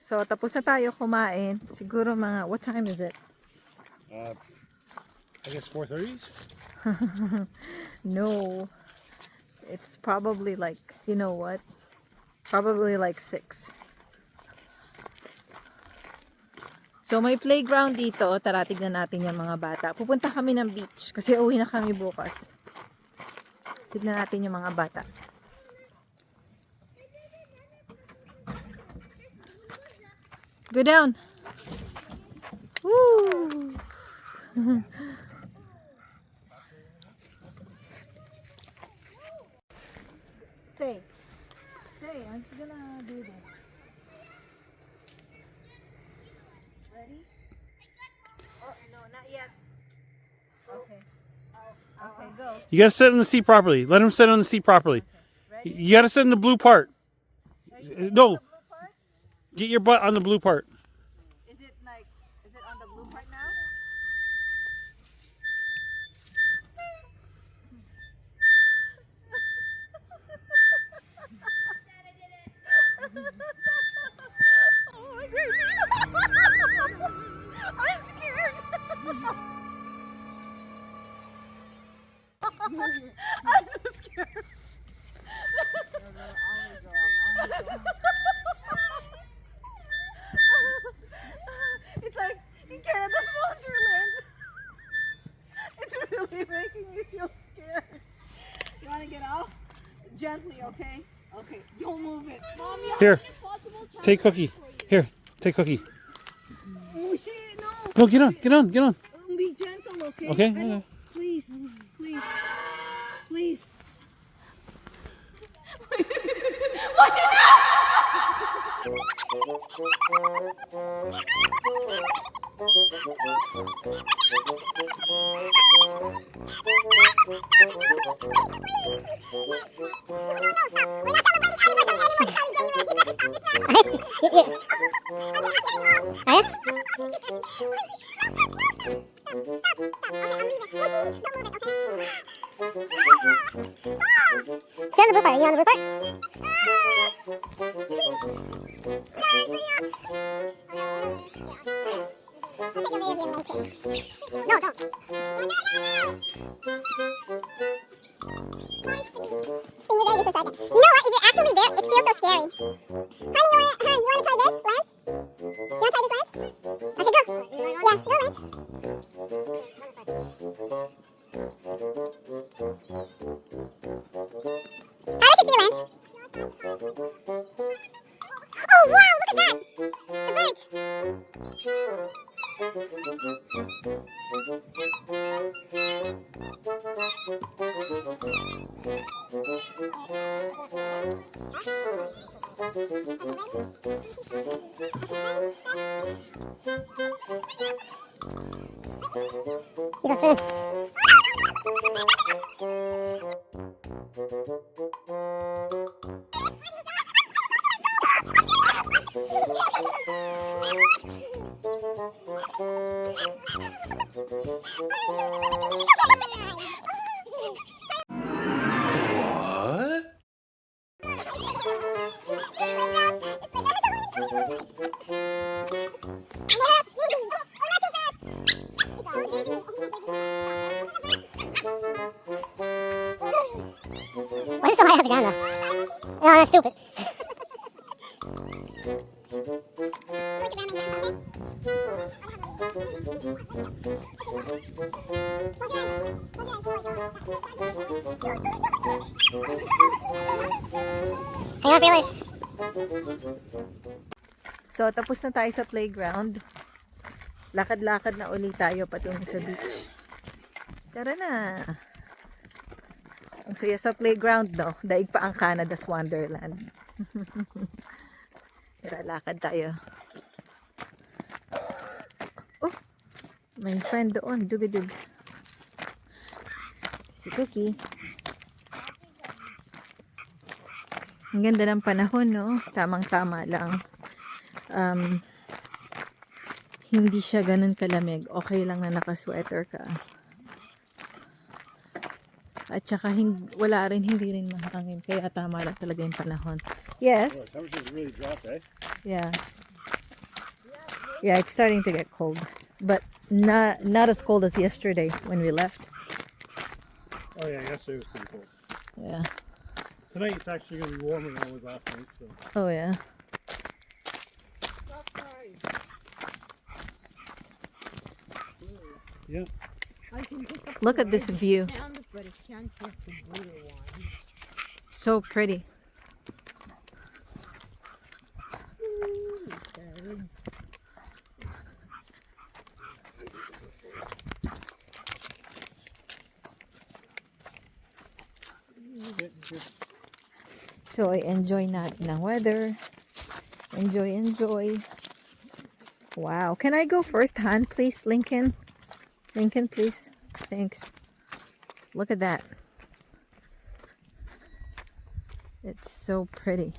So, tapos na tayo kumain. Siguro mga, what time is it? I guess 4:30. No. It's probably like, you know what? Probably like 6. So, may playground dito. Tara, tignan natin yung mga bata. Pupunta kami ng beach kasi uwi na kami bukas. Tignan natin yung mga bata. Go down. Woo! Stay. Stay. I'm just gonna do this. Ready? Oh, no, not yet. Okay. Okay, go. You gotta sit on the seat properly. Let him sit on the seat properly. Ready? You gotta sit in the blue part. No, The blue part? get your butt on the blue part. Is it on the blue part now? Oh my goodness. I'm scared. I'm so scared. It's like in Canada's Wonderland. It's really making me feel scared. You want to get off? Gently, okay? Okay, don't move it. Mom, you Here, have an impossible challenge take Cookie. for you. Here, take Cookie. Oh shit, no. No, get on, get on, get on. Be gentle, okay? Okay, I don't- okay. Please, please, please. Watch it now! Stay on the blue part. Are you on the blue part? No, don't. Spin your day just a second. You know what? Is it actually there? It feels so scary. Honey, you wanna try this, Lance? You wanna try this, Lance? Okay, go. Yeah, go, Lance. How does it feel, Lance? Oh, wow, look at that. The birds. He's a spoon. Why is it so high off the ground though? No, that's stupid. Hang on for your life. So, tapos na tayo sa playground. Lakad-lakad na ulit tayo patungo sa beach. Tara na. Ang saya sa playground, no? Daig pa ang Canada's Wonderland. Tara, lakad tayo. Oh, may friend doon. Dugidug. Si Cookie. Ang ganda ng panahon, no? Tamang-tama lang. Hindi siya ganun kalamig. Okay lang na naka-sweater ka. At saka wala rin, hindi rin mahangin. Kaya tama lang talaga yung panahon. Yes. Temperature's really dropped, eh? Yeah. Yeah, it's starting to get cold. But not as cold as yesterday when we left. Oh yeah, yesterday was pretty cold. Yeah. Tonight it's actually going to be warmer than it was last night, so. Oh yeah. Yeah. Look at this view. But it can't hit the blue ones. So pretty. Ooh, birds. So I enjoy natin ang weather. Enjoy. Wow. Can I go first hand, please, Lincoln? Lincoln, please. Thanks. Look at that. It's so pretty.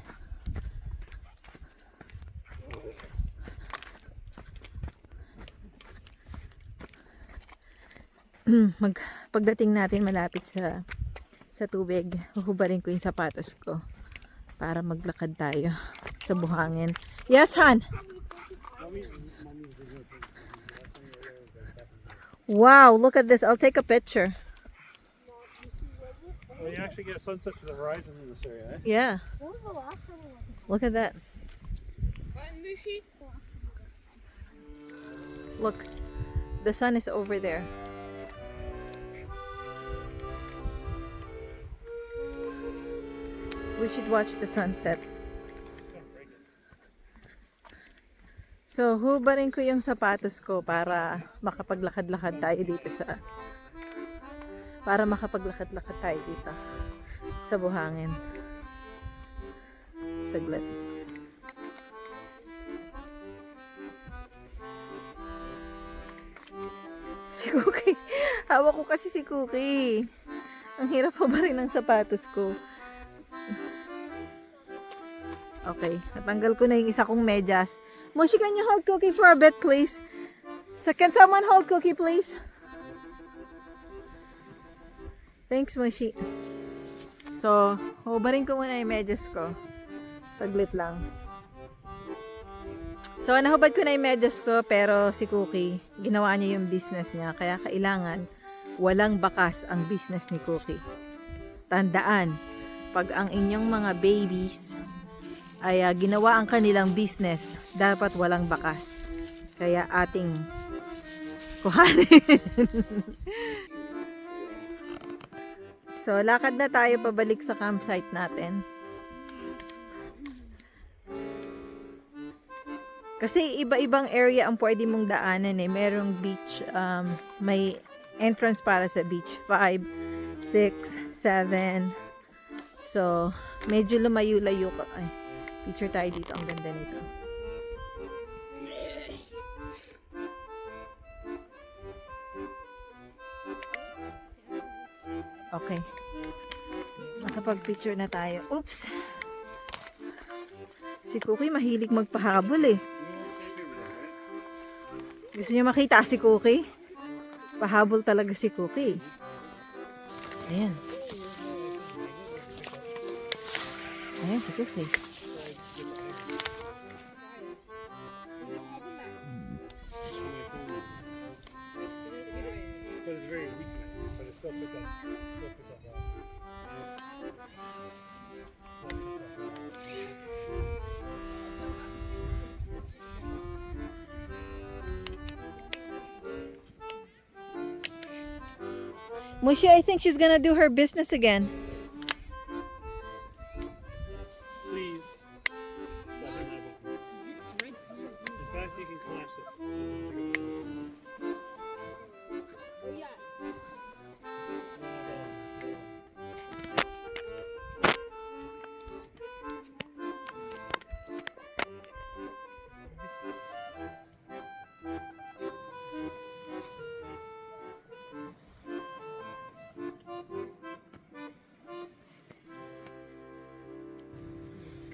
Pagdating natin malapit sa tubig, huhubarin ko yung sapatos ko para maglakad tayo sa buhangin. Yes, Han? Wow, look at this. I'll take a picture. Well, you actually get a sunset to the horizon in this area, eh? Yeah. What was the last time we went? Look at that. Mushy? Look. The sun is over there. We should watch the sunset. So, hubarin ko yung sapatos ko para makapaglakad-lakad tayo dito sa buhangin. Saglit. Si Cookie. Hawak ko kasi si Cookie. Ang hirap pa ba rin ng sapatos ko. Okay. Natanggal ko na yung isa kong medyas. Moshi, can you hold Cookie for a bit, please? So, can someone hold Cookie, please? Thanks, Moshi. So, hubarin ko muna yung medyas ko. Saglit lang. So, nahubad ko na yung medyas ko, pero si Cookie, ginawa niya yung business niya. Kaya kailangan, walang bakas ang business ni Cookie. Tandaan, pag ang inyong mga babies ay ginawa ang kanilang business, dapat walang bakas. Kaya ating kuhanin. So, lakad na tayo pabalik sa campsite natin. Kasi iba-ibang area ang pwede mong daanan eh. Merong beach, may entrance para sa beach. 5, 6, 7. So, medyo lumayo-layo ka. Ay, picture tayo dito. Ang ganda nito. Okay. Makapag-picture na tayo. Oops! Si Cookie mahilig magpahabol eh. Gusto niyo makita si Cookie? Pahabol talaga si Cookie. Ayan. Ayan si Cookie. But it's very weak, but it's still picked up. Mushi, I think she's gonna do her business again. Please. This red seal. In fact, you can collapse it. Oh yeah.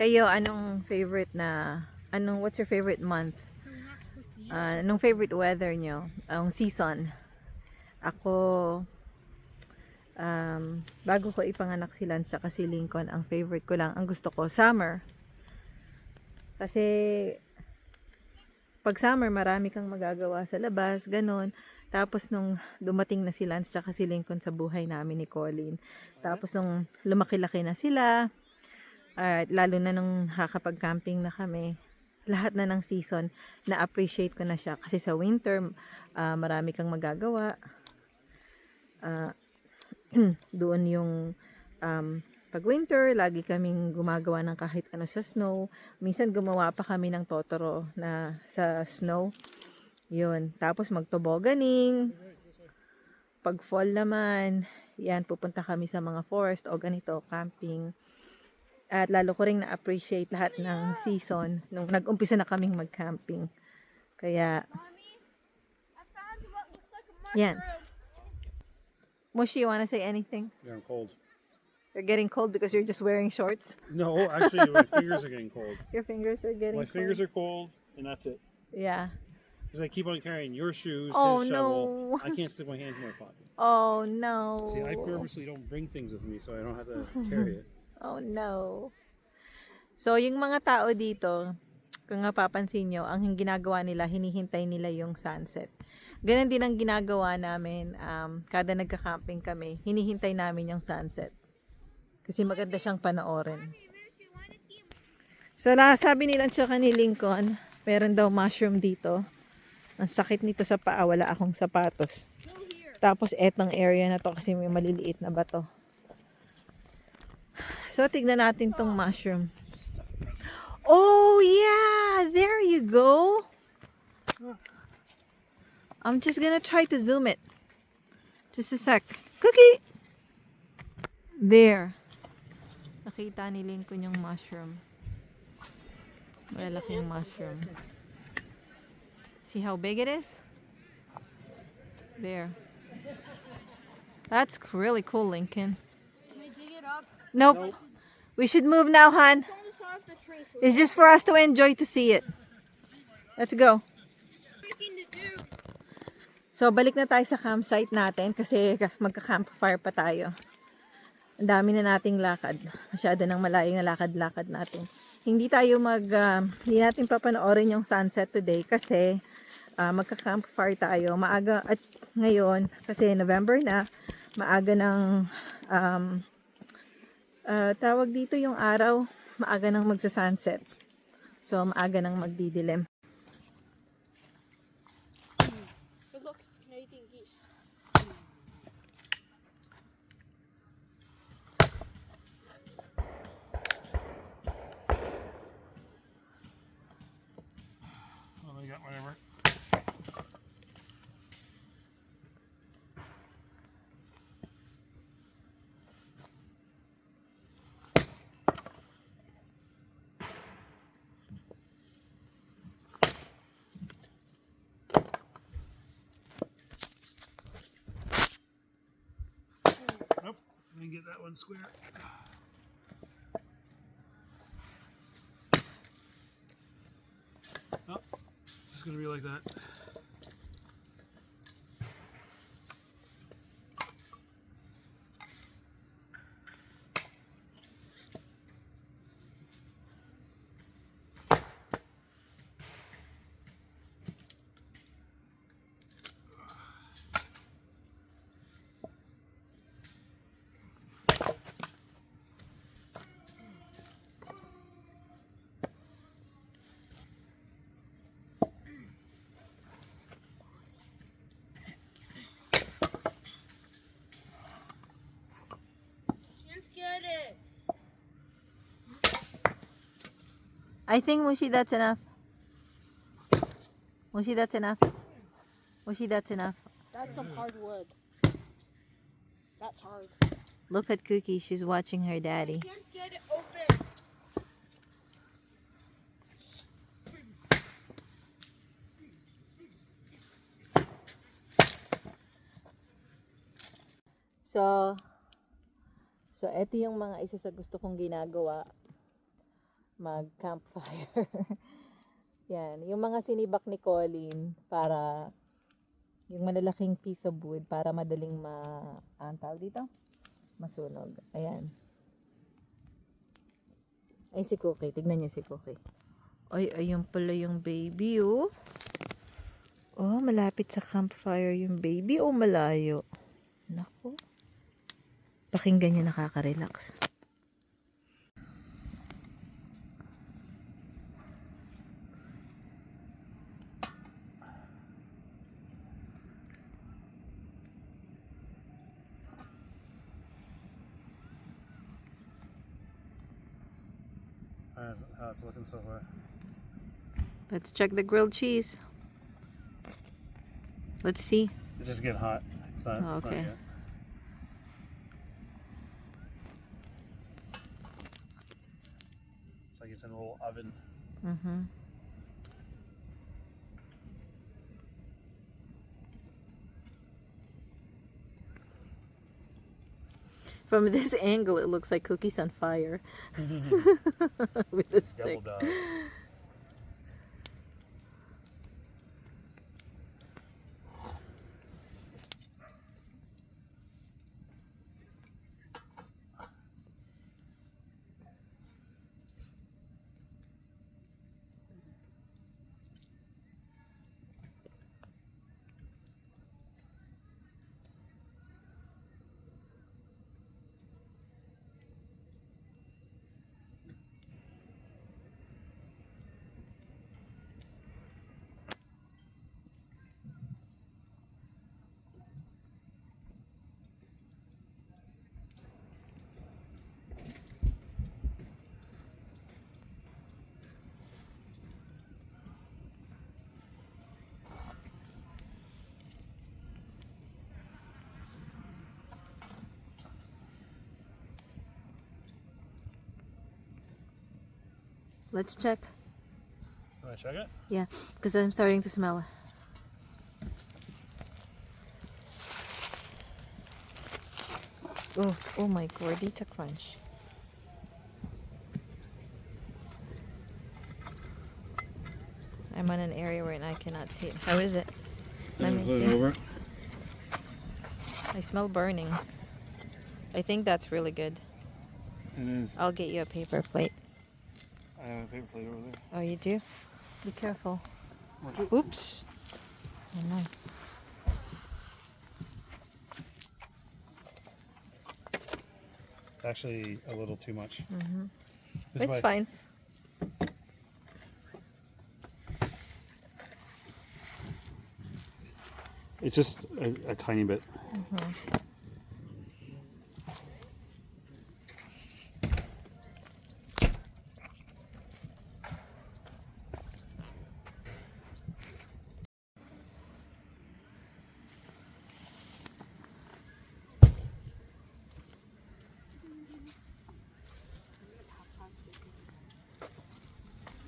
Kayo, what's your favorite month? Anong favorite weather nyo? Ang season? Ako, bago ko ipanganak si Lance at si Lincoln, ang favorite ko lang, ang gusto ko, summer. Kasi, pag summer, marami kang magagawa sa labas, ganun. Tapos nung dumating na si Lance at si Lincoln sa buhay namin ni Colin. Tapos nung lumaki-laki na sila, at lalo na nung nakakapag-camping na kami, lahat na ng season, na-appreciate ko na siya. Kasi sa winter, marami kang magagawa. Doon yung pag winter, lagi kaming gumagawa ng kahit ano sa snow. Minsan gumawa pa kami ng totoro na sa snow. Yun. Tapos magtoboganing. Pag fall naman, yan, pupunta kami sa mga forest o ganito, camping. At lalo ko rin na-appreciate lahat ng season nung nag-umpisa na kaming mag-camping. Kaya, yan. Mushi, you wanna say anything? Yeah, I'm cold. You're getting cold because you're just wearing shorts? No, actually, my fingers are getting cold. Your fingers are getting My cold? fingers are cold, and that's it. Yeah. Because I keep on carrying your shoes, Oh, his shovel. no. I can't slip my hands in my pocket. Oh, no. See, I purposely don't bring things with me so I don't have to carry it. Oh, no. So, yung mga tao dito, kung napapansin nyo, ang ginagawa nila, hinihintay nila yung sunset. Ganun din ang ginagawa namin, kada nagka-camping kami, hinihintay namin yung sunset. Kasi maganda siyang panoorin. So, sabi nila siya ni Lincoln, meron daw mushroom dito. Ang sakit nito sa paa, wala akong sapatos. Tapos, etong area na to kasi may maliliit na bato. So, tignan natin tong mushroom. Oh, yeah! There you go! I'm just gonna try to zoom it. Just a sec. Cookie! There. Nakita ni Lincoln yung mushroom. Malalaking mushroom. See how big it is? There. That's really cool, Lincoln. Can we dig it up? Nope. We should move now, hon. It's on the side of the tree, so It's just for us to enjoy to see it. Let's go. nothing to do. So, balik na tayo sa campsite natin kasi magka-campfire pa tayo. Ang dami na nating lakad. Masyado nang malayong na lakad-lakad natin. Hindi natin papanoorin yung sunset today kasi magka-campfire tayo. Maaga at ngayon, kasi November na, maaga ng tawag dito yung araw, maaga nang magsa-sunset. So, maaga nang magdidilim. But look, it's Canadian geese. Oh, I got whatever. Nope, I didn't get that one square. Oh, it's just gonna be like that. Let's get it. I think, Mushi, that's enough. Mushi, that's enough. Mushi, that's enough. That's some hard wood. That's hard. Look at Cookie. She's watching her I daddy. can't get it open. So ito yung mga isa sa gusto kong ginagawa. mag-campfire. Yan, yung mga sinibak ni Colin para yung malalaking piece of wood para madaling antaw dito. Masunog. Ayan. Ay, si Cookie. Tignan niyo si Cookie. Ay, ayun pala yung baby, oh. Oh, malapit sa campfire yung baby o malayo? Naku. Pakinggan niyo, nakaka-relax. How's it looking so far? Let's check the grilled cheese. Let's see. It's just getting hot. It's not, Oh, it's not okay. yet. It's like it's in a little oven. Mm-hmm. From this angle, it looks like Cookie's on fire. With the stick. Double dog. Let's check. Want to check it? Yeah, because I'm starting to smell. Oh my gordita crunch. I'm on an area where I cannot see it. How is it? Let me Put it see. over. I smell burning. I think that's really good. It is. I'll get you a paper plate. I have a paper plate over there. Oh, you do? Be careful. Oops. Oh, no. Actually, a little too much. Mm-hmm. This It's way. fine. It's just a tiny bit. Mm-hmm.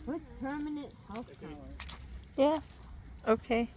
What permanent health power? Yeah. Okay.